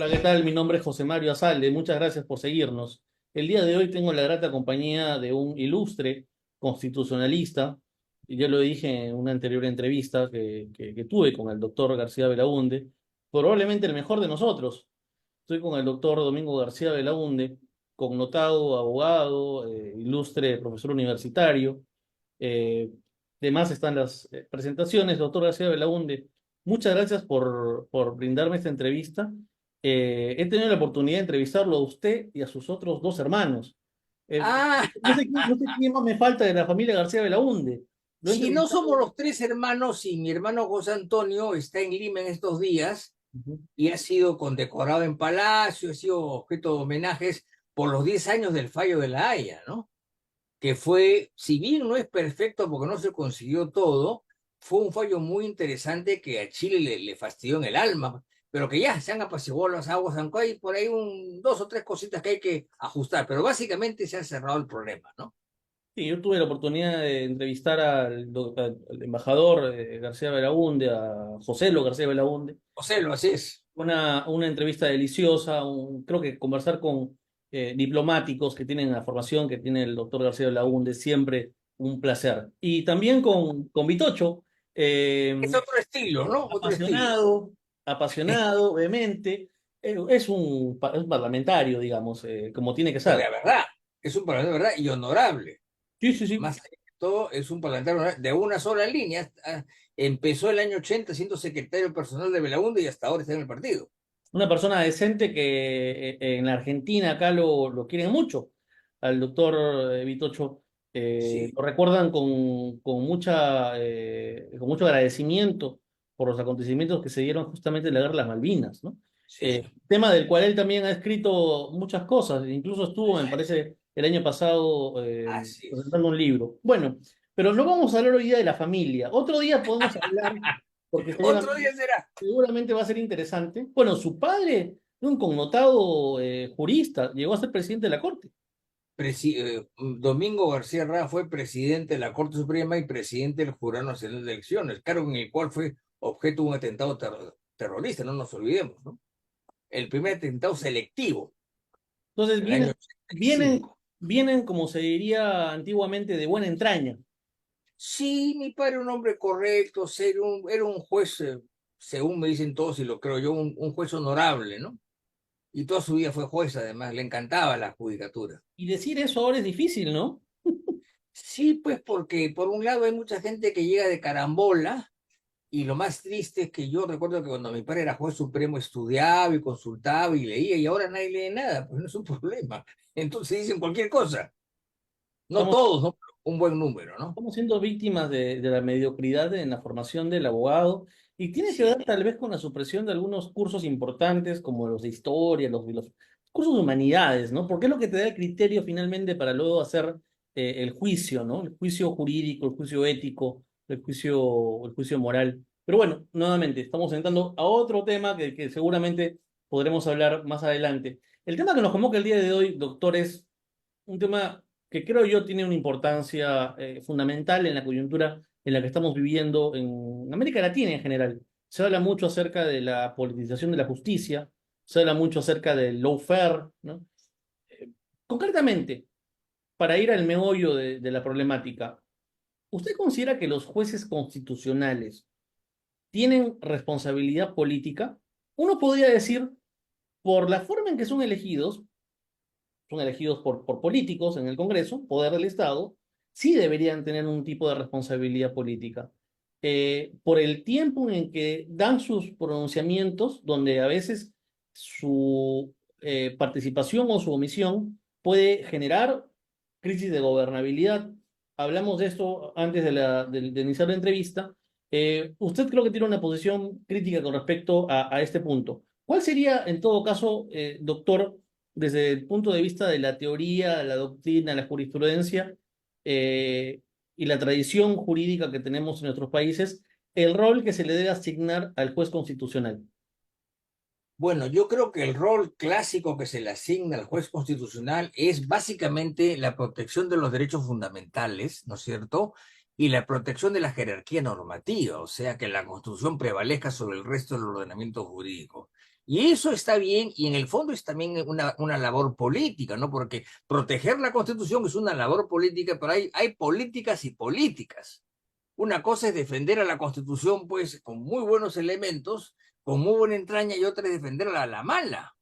Hola, ¿qué tal? Mi nombre es José Mario Azalde. Muchas gracias por seguirnos. El día de hoy tengo la grata compañía de un ilustre constitucionalista, y ya lo dije en una anterior entrevista que tuve con el doctor García Belaunde, probablemente el mejor de nosotros. Estoy con el doctor Domingo García Belaunde, connotado abogado, ilustre profesor universitario. Eh, Además están las presentaciones. Doctor García Belaunde, muchas gracias por brindarme esta entrevista. He tenido la oportunidad de entrevistarlo a usted y a sus otros dos hermanos. Eh, Ah, no sé quién más me falta de la familia García Belaunde. Lo he si no somos entrevistado. los tres hermanos y mi hermano José Antonio está en Lima en estos días Ujú. y ha sido condecorado en Palacio, ha sido objeto de homenajes por los 10 años del fallo de La Haya, ¿no? Que fue, si bien no es perfecto porque no se consiguió todo, fue un fallo muy interesante que a Chile le fastidió en el alma, pero que ya se han apaciguado las aguas, aunque hay por ahí dos o tres cositas que hay que ajustar, pero básicamente se ha cerrado el problema, ¿no? Sí, yo tuve la oportunidad de entrevistar al embajador García Belaunde, a José García Belaunde. José, lo así es. Una entrevista deliciosa, creo que conversar con diplomáticos que tienen la formación que tiene el doctor García Belaúnde, siempre un placer. Y también con Vitocho, Es otro estilo, ¿no? Otro estilo. apasionado, apasionado, vehemente, es un parlamentario, digamos, como tiene que De ser. verdad, es un parlamentario de verdad y honorable. Sí, sí, sí. Más allá de todo, es un parlamentario de una sola línea. Empezó el año 80 siendo secretario personal de Belaúnde y hasta ahora está en el partido. Una persona decente que en la Argentina acá lo quieren mucho. Al doctor Vitocho Sí, lo recuerdan con mucho agradecimiento por los acontecimientos que se dieron justamente en la Guerra de las Malvinas, ¿no? sí, Tema del cual él también ha escrito muchas cosas, incluso estuvo, me parece, el año pasado así es. presentando un libro. Bueno, pero no vamos a hablar hoy día de la familia. Otro día podemos hablar, porque Otro día será. seguramente va a ser interesante. Bueno, su padre, un connotado jurista, llegó a ser presidente de la Corte. Domingo García Rada fue presidente de la Corte Suprema y presidente del Jurado Nacional de Elecciones, cargo en el cual fue objeto de un atentado terrorista, no nos olvidemos, ¿no? El primer atentado selectivo Entonces del año vienen, 85. vienen, como se diría antiguamente, de buena entraña. Sí, mi padre era un hombre correcto, serio, era un juez, según me dicen todos y lo creo yo, un juez honorable, ¿no? Y toda su vida fue juez, además, le encantaba la judicatura. Y decir eso ahora es difícil, ¿no? Sí, pues porque por un lado hay mucha gente que llega de carambola y lo más triste es que yo recuerdo que cuando mi padre era juez supremo estudiaba y consultaba y leía y ahora nadie lee nada, pues no es un problema. Entonces dicen cualquier cosa. No Estamos, todos, ¿no? Un buen número, ¿no? estamos siendo víctimas de la mediocridad en la formación del abogado y tiene que ver Sí. tal vez con la supresión de algunos cursos importantes como los de historia, los cursos de humanidades, ¿no? Porque es lo que te da el criterio finalmente para luego hacer el juicio, ¿no? El juicio jurídico, el juicio ético, el juicio moral. Pero bueno, nuevamente, estamos entrando a otro tema que seguramente podremos hablar más adelante. El tema que nos convoca el día de hoy, doctor, es un tema que creo yo tiene una importancia fundamental en la coyuntura en la que estamos viviendo en América Latina en general. Se habla mucho acerca de la politización de la justicia, se habla mucho acerca del lawfare, ¿no? Eh, Concretamente, para ir al meollo de la problemática, ¿usted considera que los jueces constitucionales tienen responsabilidad política? Uno podría decir, por la forma en que son elegidos por políticos en el Congreso, poder del Estado, sí deberían tener un tipo de responsabilidad política. Por el tiempo en que dan sus pronunciamientos, donde a veces su participación o su omisión puede generar crisis de gobernabilidad. Hablamos de esto antes de iniciar la entrevista. Usted creo que tiene una posición crítica con respecto a este punto. ¿Cuál sería, en todo caso, doctor, desde el punto de vista de la teoría, la doctrina, la jurisprudencia eh, y la tradición jurídica que tenemos en nuestros países, el rol que se le debe asignar al juez constitucional? Bueno, yo creo que el rol clásico que se le asigna al juez constitucional es básicamente la protección de los derechos fundamentales, ¿no es cierto? Y la protección de la jerarquía normativa, o sea, que la Constitución prevalezca sobre el resto del ordenamiento jurídico. Y eso está bien, y en el fondo es también una labor política, ¿no? Porque proteger la Constitución es una labor política, pero hay políticas y políticas. Una cosa es defender a la Constitución, pues, con muy buenos elementos, con muy buena entraña, y otra es defenderla a la mala.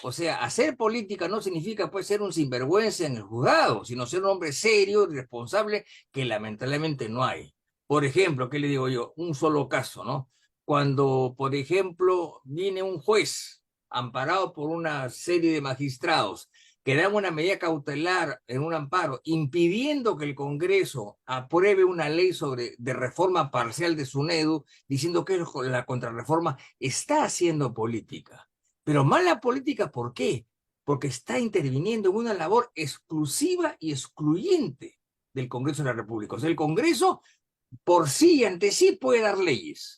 O sea, hacer política no significa, pues, ser un sinvergüenza en el juzgado, sino ser un hombre serio y responsable, que lamentablemente no hay. Por ejemplo, ¿qué le digo yo? Un solo caso, ¿no? Cuando, por ejemplo, viene un juez amparado por una serie de magistrados que dan una medida cautelar en un amparo, impidiendo que el Congreso apruebe una ley de reforma parcial de SUNEDU, diciendo que la contrarreforma está haciendo política. Pero mala política, ¿por qué? Porque está interviniendo en una labor exclusiva y excluyente del Congreso de la República. O sea, el Congreso por sí y ante sí puede dar leyes.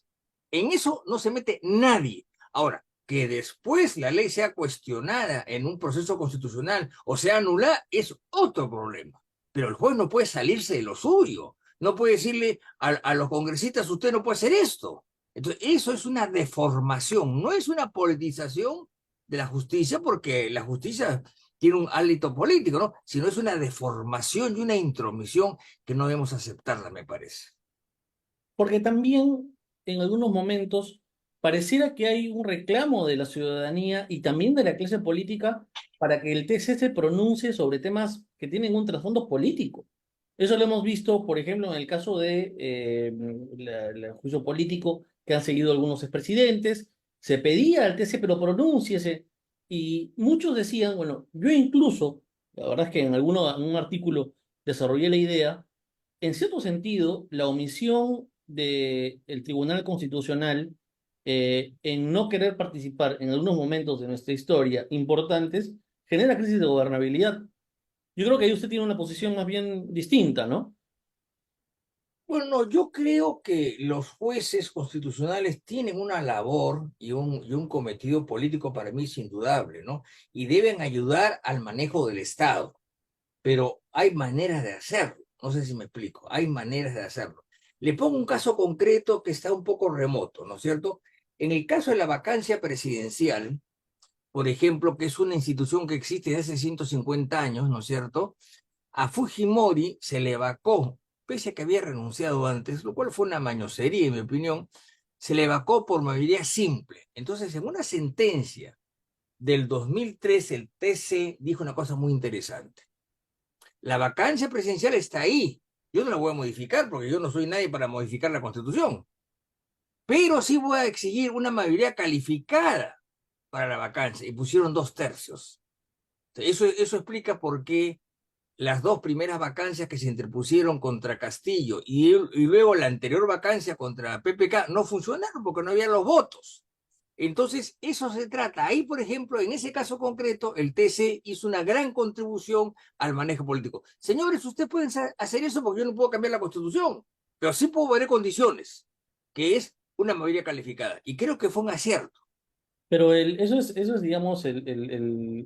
En eso no se mete nadie. Ahora, que después la ley sea cuestionada en un proceso constitucional o sea anulada es otro problema. Pero el juez no puede salirse de lo suyo. No puede decirle a los congresistas, usted no puede hacer esto. Entonces, eso es una deformación, no es una politización de la justicia, porque la justicia tiene un hálito político, ¿no? Sino es una deformación y una intromisión que no debemos aceptarla, me parece. Porque también en algunos momentos pareciera que hay un reclamo de la ciudadanía y también de la clase política para que el TC se pronuncie sobre temas que tienen un trasfondo político. Eso lo hemos visto, por ejemplo, en el caso de el juicio político que han seguido algunos expresidentes. Se pedía al TC, pero pronúnciese. Y muchos decían, bueno, yo incluso, la verdad es que en un artículo desarrollé la idea, en cierto sentido, la omisión del Tribunal Constitucional en no querer participar en algunos momentos de nuestra historia importantes genera crisis de gobernabilidad. Yo creo que ahí usted tiene una posición más bien distinta, ¿no? Bueno, yo creo que los jueces constitucionales tienen una labor y un cometido político para mí es indudable, ¿no? Y deben ayudar al manejo del Estado, pero hay maneras de hacerlo. No sé si me explico, hay maneras de hacerlo. Le pongo un caso concreto que está un poco remoto, ¿no es cierto? En el caso de la vacancia presidencial, por ejemplo, que es una institución que existe desde hace 150 años, ¿no es cierto? A Fujimori se le vacó, pese a que había renunciado antes, lo cual fue una mañosería, en mi opinión, se le vacó por mayoría simple. Entonces, en una sentencia del 2003, el TC dijo una cosa muy interesante. La vacancia presidencial está ahí. Yo no la voy a modificar porque yo no soy nadie para modificar la Constitución, pero sí voy a exigir una mayoría calificada para la vacancia y pusieron 2/3. Eso explica por qué las dos primeras vacancias que se interpusieron contra Castillo y luego la anterior vacancia contra PPK no funcionaron porque no había los votos. Entonces, eso se trata. Ahí, por ejemplo, en ese caso concreto, el TC hizo una gran contribución al manejo político. Señores, ustedes pueden hacer eso porque yo no puedo cambiar la Constitución, pero sí puedo poner condiciones, que es una mayoría calificada. Y creo que fue un acierto. Pero eso es digamos,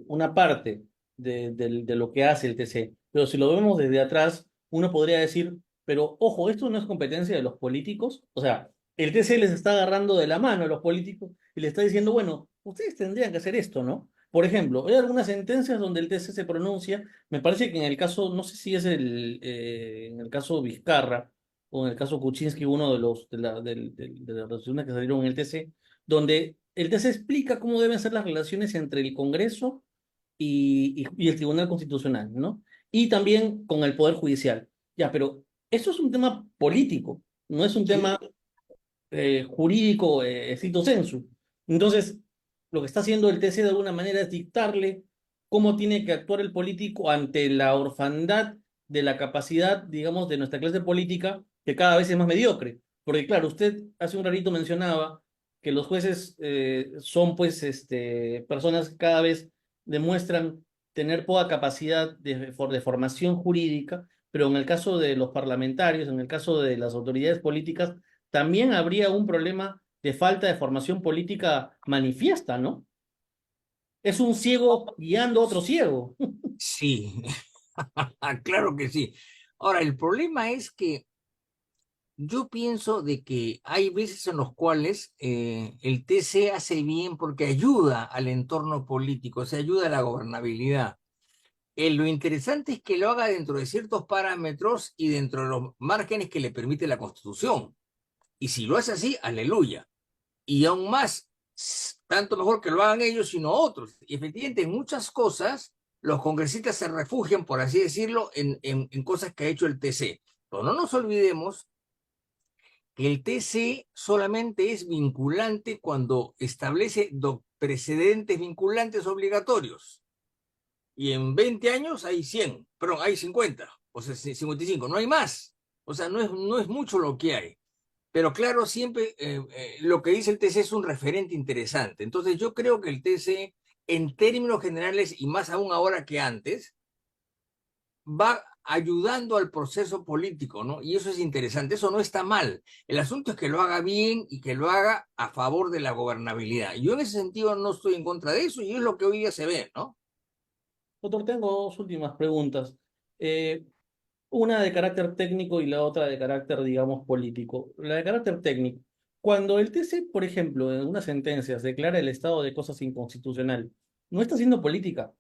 una parte de lo que hace el TC. Pero si lo vemos desde atrás, uno podría decir, pero ojo, esto no es competencia de los políticos. O sea, el TC les está agarrando de la mano a los políticos y le está diciendo, bueno, ustedes tendrían que hacer esto, ¿no? Por ejemplo, hay algunas sentencias donde el TC se pronuncia, me parece que en el caso, no sé si es en el caso Vizcarra o en el caso Kuczynski, uno de las resoluciones que salieron en el TC, donde el TC explica cómo deben ser las relaciones entre el Congreso y el Tribunal Constitucional, ¿no? Y también con el Poder Judicial. Ya, pero eso es un tema político, no es un Sí, tema jurídico stricto sensu. Entonces, lo que está haciendo el TC de alguna manera es dictarle cómo tiene que actuar el político ante la orfandad de la capacidad, digamos, de nuestra clase política, que cada vez es más mediocre. Porque claro, usted hace un ratito mencionaba que los jueces son pues personas que cada vez demuestran tener poca capacidad de formación jurídica, pero en el caso de los parlamentarios, en el caso de las autoridades políticas, también habría un problema de falta de formación política manifiesta, ¿no? Es un ciego guiando a otro ciego. sí, claro que sí. Ahora, el problema es que Yo pienso de que hay veces en los cuales el TC hace bien porque ayuda al entorno político, o sea, ayuda a la gobernabilidad. Lo interesante es que lo haga dentro de ciertos parámetros y dentro de los márgenes que le permite la Constitución. Y si lo hace así, aleluya. Y aún más, tanto mejor que lo hagan ellos, sino otros. Y efectivamente, en muchas cosas, los congresistas se refugian, por así decirlo, en cosas que ha hecho el TC. Pero no nos olvidemos que el TC solamente es vinculante cuando establece precedentes vinculantes obligatorios. Y en 20 años hay 100, perdón, hay 50, o sea, 55, no hay más. O sea, no es mucho lo que hay. Pero claro, siempre lo que dice el TC es un referente interesante. Entonces yo creo que el TC, en términos generales, y más aún ahora que antes, va ayudando al proceso político, ¿no? Y eso es interesante, eso no está mal. El asunto es que lo haga bien y que lo haga a favor de la gobernabilidad. Yo en ese sentido no estoy en contra de eso y es lo que hoy día se ve, ¿no? Doctor, tengo dos últimas preguntas. Eh, una de carácter técnico y la otra de carácter, digamos, político. La de carácter técnico. Cuando el TC, por ejemplo, en unas sentencias declara el estado de cosas inconstitucional, ¿no está haciendo política?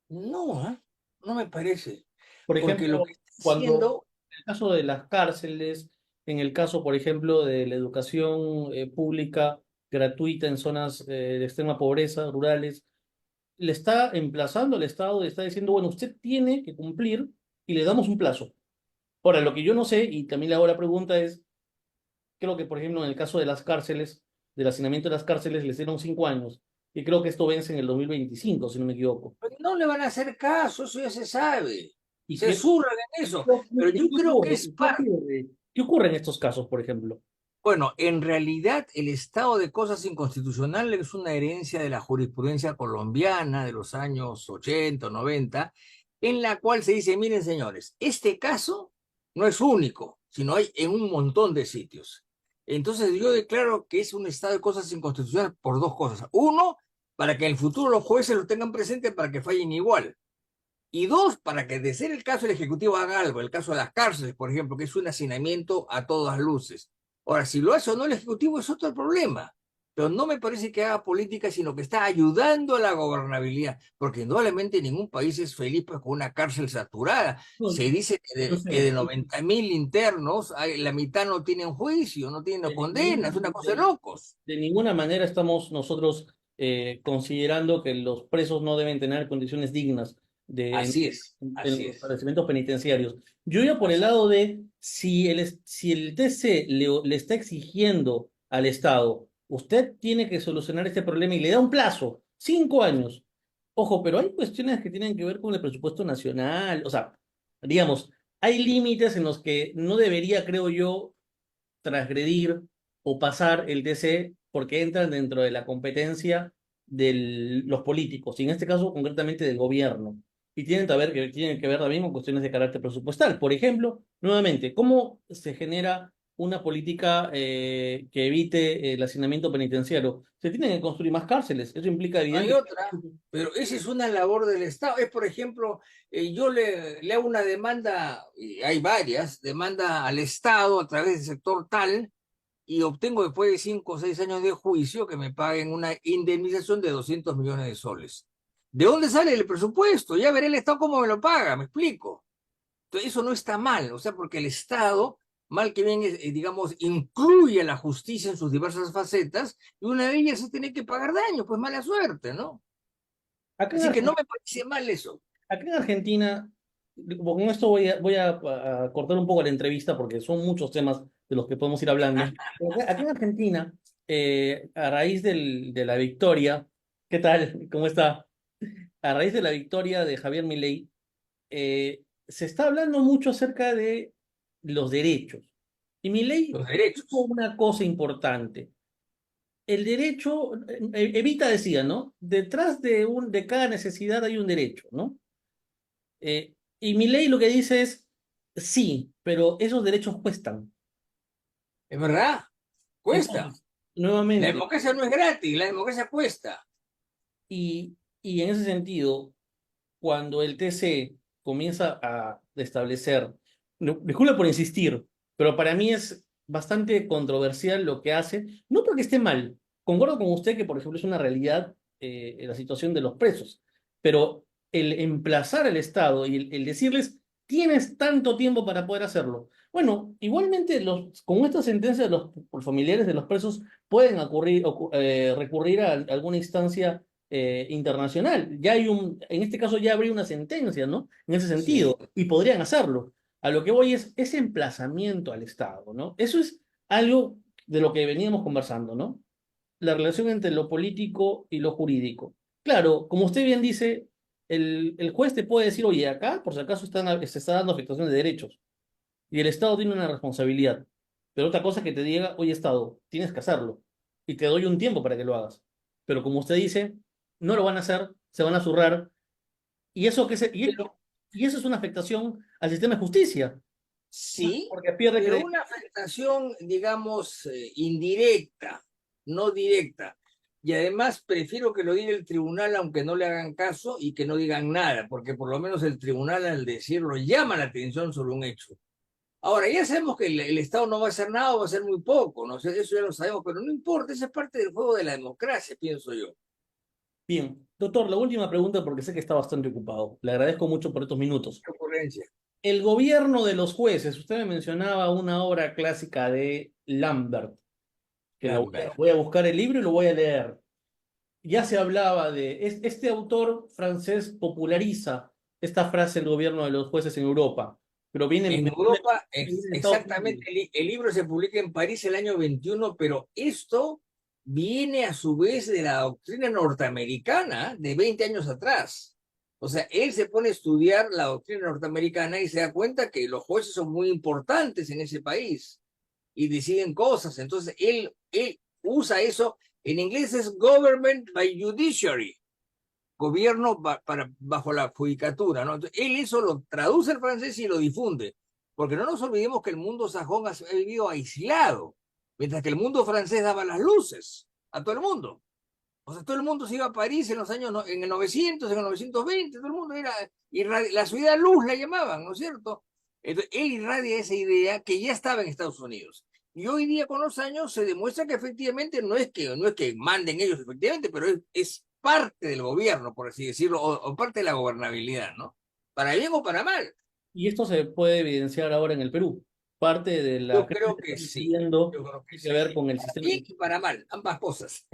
No, ¿eh? No me parece, Por porque lo que ejemplo, está cuando haciendo, en el caso de las cárceles, en el caso, por ejemplo, de la educación pública gratuita en zonas de extrema pobreza, rurales, le está emplazando al Estado, le está diciendo, bueno, usted tiene que cumplir y le damos un plazo. Ahora, lo que yo no sé, y también le hago la pregunta es, creo que, por ejemplo, en el caso de las cárceles, del hacinamiento de las cárceles, les dieron 5 años, y creo que esto vence en el 2025 si no me equivoco. pues, no le van a hacer caso, eso ya se sabe. ¿Y Se qué, zurran en eso, pero y yo qué creo que ocurre? es ¿Y qué parte. ocurre? ¿Qué ocurre en estos casos, por ejemplo? Bueno, en realidad el estado de cosas inconstitucional es una herencia de la jurisprudencia colombiana de los años 80 o 90, en la cual se dice, miren señores, este caso no es único, sino hay en un montón de sitios. Entonces yo declaro que es un estado de cosas inconstitucional por dos cosas. Uno, para que en el futuro los jueces lo tengan presente para que fallen igual. Y dos, para que de ser el caso el Ejecutivo haga algo, el caso de las cárceles, por ejemplo, que es un hacinamiento a todas luces. Ahora, si lo hace o no el Ejecutivo es otro problema, pero no me parece que haga política, sino que está ayudando a la gobernabilidad, porque indudablemente ningún país es feliz pues, con una cárcel saturada. No, Se dice yo que de sé, 90.000 internos, la mitad no tienen juicio, no tienen de condena, ninguna, es una cosa de locos. de ninguna manera estamos nosotros considerando que los presos no deben tener condiciones dignas Así es, en así los es, establecimientos penitenciarios. Yo iba por el así lado es. de si el TC le está exigiendo al Estado, usted tiene que solucionar este problema y le da un plazo, 5 años. Ojo, pero hay cuestiones que tienen que ver con el presupuesto nacional. O sea, digamos, hay límites en los que no debería, creo yo, transgredir o pasar el TC porque entran dentro de la competencia de los políticos, y en este caso concretamente del gobierno. Y tienen que ver también con cuestiones de carácter presupuestal. Por ejemplo, nuevamente, ¿cómo se genera una política que evite el hacinamiento penitenciario? Se tienen que construir más cárceles. Eso implica Hay evidentemente. otra, pero esa es una labor del Estado. Es, por ejemplo, yo le hago una demanda, y hay varias, demanda al Estado a través del sector tal, y obtengo después de 5 o 6 años de juicio que me paguen una indemnización de 200 millones de soles. ¿De dónde sale el presupuesto? Ya veré el Estado cómo me lo paga, me explico. Entonces, eso no está mal, o sea, porque el Estado, mal que bien, digamos, incluye a la justicia en sus diversas facetas, y una de ellas es tener que pagar daños, pues mala suerte, ¿no? Acá en Así que no Argentina, me parece mal eso. acá en Argentina, con esto voy a cortar un poco la entrevista porque son muchos temas de los que podemos ir hablando. Pero acá en Argentina, a raíz de la victoria, ¿qué tal? ¿Cómo está? A raíz de la victoria de Javier Milei, se está hablando mucho acerca de los derechos. Y Milei Los dijo derechos. una cosa importante. El derecho, Evita decía, ¿no? Detrás de cada necesidad hay un derecho, ¿no? Y mi ley lo que dice es, sí, pero esos derechos cuestan. Es verdad, cuesta. Entonces, La nuevamente, democracia no es gratis, la democracia cuesta. y en ese sentido, cuando el TC comienza a establecer, disculpe por insistir, pero para mí es bastante controversial lo que hace, no porque esté mal. Concuerdo con usted que, por ejemplo, es una realidad la situación de los presos, pero el emplazar al Estado y el decirles, tienes tanto tiempo para poder hacerlo. Bueno, igualmente con esta sentencia los familiares de los presos pueden recurrir a alguna instancia internacional. En este caso ya habría una sentencia, ¿no? En ese Sí. sentido, y podrían hacerlo. A lo que voy es ese emplazamiento al Estado, ¿no? Eso es algo de lo que veníamos conversando, ¿no? La relación entre lo político y lo jurídico. Claro, como usted bien dice, el juez te puede decir, oye, acá por si acaso se está dando afectación de derechos y el Estado tiene una responsabilidad. Pero otra cosa es que te diga, oye, Estado, tienes que hacerlo y te doy un tiempo para que lo hagas. Pero como usted dice, no lo van a hacer, se van a zurrar y eso, Pero y eso es una afectación al sistema de justicia, sí, porque pierde pero credibilidad. una afectación, digamos, indirecta, no directa. Y además prefiero que lo diga el tribunal aunque no le hagan caso y que no digan nada, porque por lo menos el tribunal al decirlo llama la atención sobre un hecho. Ahora, ya sabemos que el Estado no va a hacer nada o va a hacer muy poco, no sé, eso ya lo sabemos, pero no importa, esa es parte del juego de la democracia, pienso yo. Bien, doctor, la última pregunta porque sé que está bastante ocupado. Le agradezco mucho por estos minutos. ¿Qué ocurrencia? El gobierno de los jueces, usted me mencionaba una obra clásica de Lambert, que Lambert. voy a buscar el libro y lo voy a leer. Ya se hablaba este autor francés populariza esta frase, el gobierno de los jueces en Europa, pero En Europa, viene de Estados exactamente, Unidos. el libro se publica en París el año 21, pero esto viene a su vez de la doctrina norteamericana de 20 años atrás. O sea, él se pone a estudiar la doctrina norteamericana y se da cuenta que los jueces son muy importantes en ese país y deciden cosas. Entonces, él usa eso. En inglés es government by judiciary, gobierno bajo la judicatura, ¿no? Entonces, él eso lo traduce al francés y lo difunde, porque no nos olvidemos que el mundo sajón ha vivido aislado, mientras que el mundo francés daba las luces a todo el mundo. O sea, todo el mundo se iba a París en los años, en el 900, en el 920, todo el mundo era, la ciudad luz la llamaban, ¿no es cierto? Entonces, él irradia esa idea que ya estaba en Estados Unidos. Y hoy día, con los años, se demuestra que efectivamente no es que manden ellos, efectivamente, pero es parte del gobierno, por así decirlo, o parte de la gobernabilidad, ¿no? Para bien o para mal. Y esto se puede evidenciar ahora en el Perú. Parte de la Yo crisis creo que está que sí. sucediendo Yo creo que tiene que sí. ver con el Para sistema. bien y para mal, ambas cosas.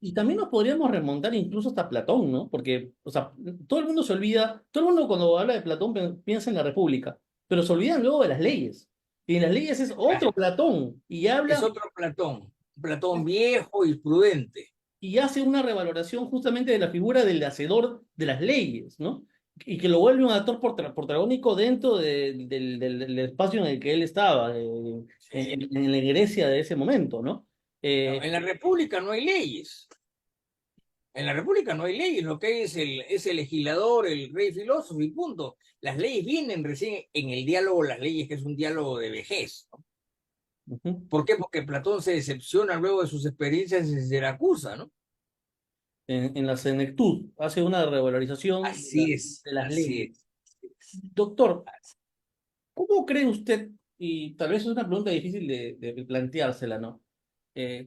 Y también nos podríamos remontar incluso hasta Platón, ¿no? Porque, o sea, todo el mundo se olvida, todo el mundo cuando habla de Platón piensa en la República, pero se olvidan luego de las leyes. Y en las leyes es otro Platón Es habla otro Platón, Platón viejo y prudente. y hace una revaloración justamente de la figura del hacedor de las leyes, ¿no? Y que lo vuelve un actor protagónico dentro del espacio en el que él estaba, Sí. en la Grecia de ese momento, ¿no? No, Eh, en la República no hay leyes. En la República no hay leyes. Lo que hay es el legislador, el rey filósofo y punto. Las leyes vienen recién en el diálogo, las leyes, que es un diálogo de vejez, ¿no? ujú. ¿Por qué? Porque Platón se decepciona luego de sus experiencias en Siracusa, ¿no? En la senectud, hace una revalorización Así es, de las así leyes. es. Así es. Doctor, ¿cómo cree usted, y tal vez es una pregunta difícil de planteársela, ¿no?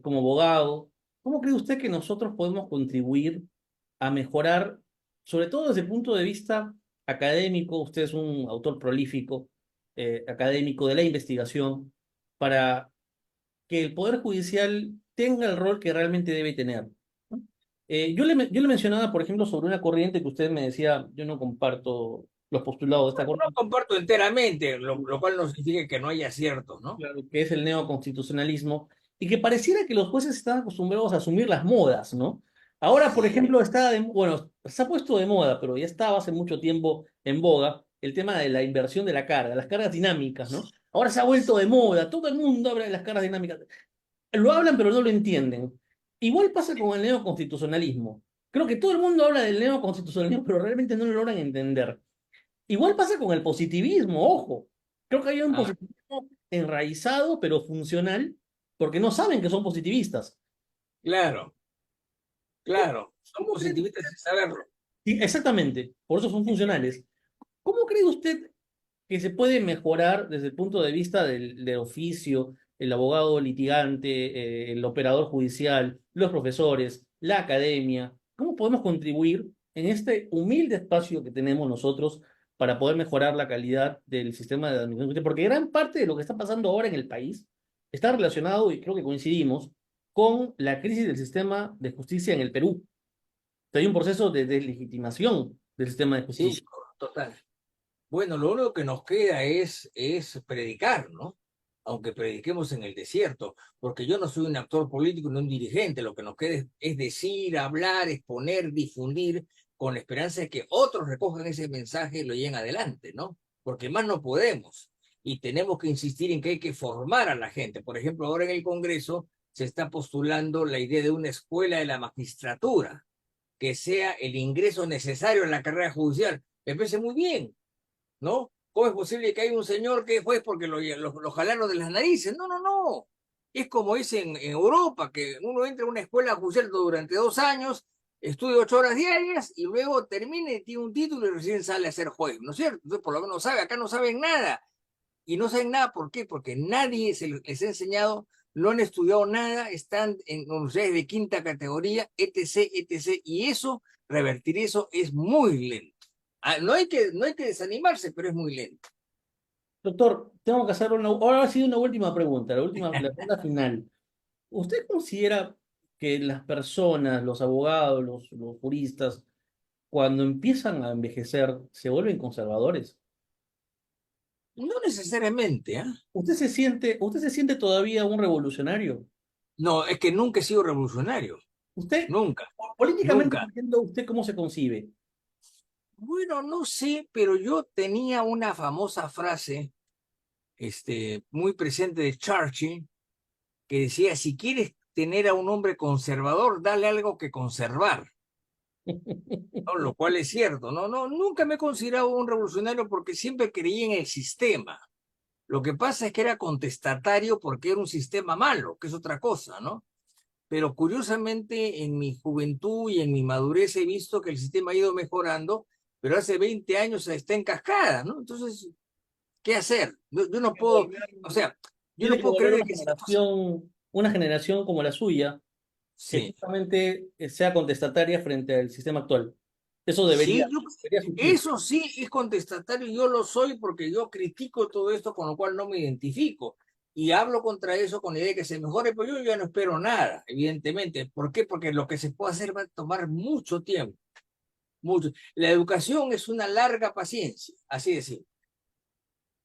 Como abogado, ¿cómo cree usted que nosotros podemos contribuir a mejorar, sobre todo desde el punto de vista académico? Usted es un autor prolífico, académico de la investigación, para que el Poder Judicial tenga el rol que realmente debe tener, ¿no? Yo le mencionaba, por ejemplo, sobre una corriente que usted me decía, yo no comparto los postulados de esta No corriente, comparto enteramente, lo cual no significa que no haya aciertos, ¿no? claro, que es el neoconstitucionalismo, y que pareciera que los jueces están acostumbrados a asumir las modas, ¿no? Ahora, por Sí, ejemplo, bueno, se ha puesto de moda, pero ya estaba hace mucho tiempo en boga, el tema de la inversión de la carga, las cargas dinámicas, ¿no? Ahora se ha vuelto de moda, todo el mundo habla de las cargas dinámicas. Lo hablan, pero no lo entienden. Igual pasa con el neoconstitucionalismo. Creo que todo el mundo habla del neoconstitucionalismo, pero realmente no lo logran entender. Igual pasa con el positivismo, ojo. Creo que hay un ah, positivismo enraizado, pero funcional, porque no saben que son positivistas. claro, ¿Cómo, claro. Son cómo cree positivistas sin saberlo. Sí, exactamente, por eso son funcionales. ¿Cómo cree usted? que se puede mejorar desde el punto de vista del oficio, el abogado litigante, el operador judicial, los profesores, la academia? ¿Cómo podemos contribuir en este humilde espacio que tenemos nosotros para poder mejorar la calidad del sistema de administración judicial? Porque gran parte de lo que está pasando ahora en el país está relacionado, y creo que coincidimos, con la crisis del sistema de justicia en el Perú. Hay un proceso de deslegitimación del sistema de Sí, justicia. total. Bueno, lo único que nos queda es predicar, ¿no? Aunque prediquemos en el desierto, porque yo no soy un actor político ni un dirigente, lo que nos queda es decir, hablar, exponer, difundir, con la esperanza de que otros recojan ese mensaje y lo lleven adelante, ¿no? Porque más no podemos. Y tenemos que insistir en que hay que formar a la gente. Por ejemplo, ahora en el Congreso se está postulando la idea de una escuela de la magistratura, que sea el ingreso necesario en la carrera judicial. Me parece muy bien, ¿no? ¿Cómo es posible que haya un señor que es juez porque lo jalaron de las narices? No, no, no. Es como es en Europa, que uno entra a una escuela judicial durante 2 años, estudia 8 horas diarias y luego termina y tiene un título y recién sale a ser juez, ¿no es cierto? Entonces, por lo menos sabe, acá no saben nada. Y no saben nada, ¿por qué? Porque nadie les ha enseñado, no han estudiado nada, están en universidades de quinta categoría, etc., etc., y eso, revertir eso es muy lento. No hay que desanimarse, pero es muy lento. Doctor, tengo que hacer una, ahora ha sido una última pregunta, la pregunta final. ¿Usted considera que las personas, los abogados, los juristas, cuando empiezan a envejecer, se vuelven conservadores? No necesariamente, ¿ah? Usted se siente todavía un revolucionario? No, es que nunca he sido revolucionario, Usted, nunca, políticamente, nunca. entiendo usted cómo se concibe. Bueno, no sé, pero yo tenía una famosa frase, muy presente de Churchill, que decía, si quieres tener a un hombre conservador, dale algo que conservar. ¿No? Lo cual es cierto, ¿no? No, nunca me he considerado un revolucionario porque siempre creí en el sistema. Lo que pasa es que era contestatario porque era un sistema malo, que es otra cosa, ¿no? Pero curiosamente en mi juventud y en mi madurez he visto que el sistema ha ido mejorando, pero hace 20 años está en cascada, ¿no? Entonces, ¿qué hacer? Yo no puedo, o sea, yo Tiene no que puedo volver creer que si esto... una generación como la suya, que Sí, justamente sea contestataria frente al sistema actual. Eso sí, debería surgir. eso sí es contestatario, yo lo soy porque yo critico todo esto, con lo cual no me identifico. Y hablo contra eso con la idea de que se mejore, pero yo ya no espero nada, evidentemente. ¿Por qué? Porque lo que se puede hacer va a tomar mucho tiempo, mucho. La educación es una larga paciencia, así de simple.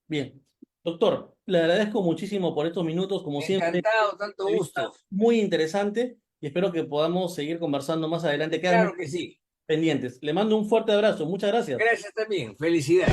Bien. Doctor, le agradezco muchísimo por estos minutos, como siempre, Encantado, tanto entrevista gusto. muy interesante y espero que podamos seguir conversando más adelante. Quedan Claro que sí. pendientes. Le mando un fuerte abrazo. Muchas gracias. Gracias también. Felicidades.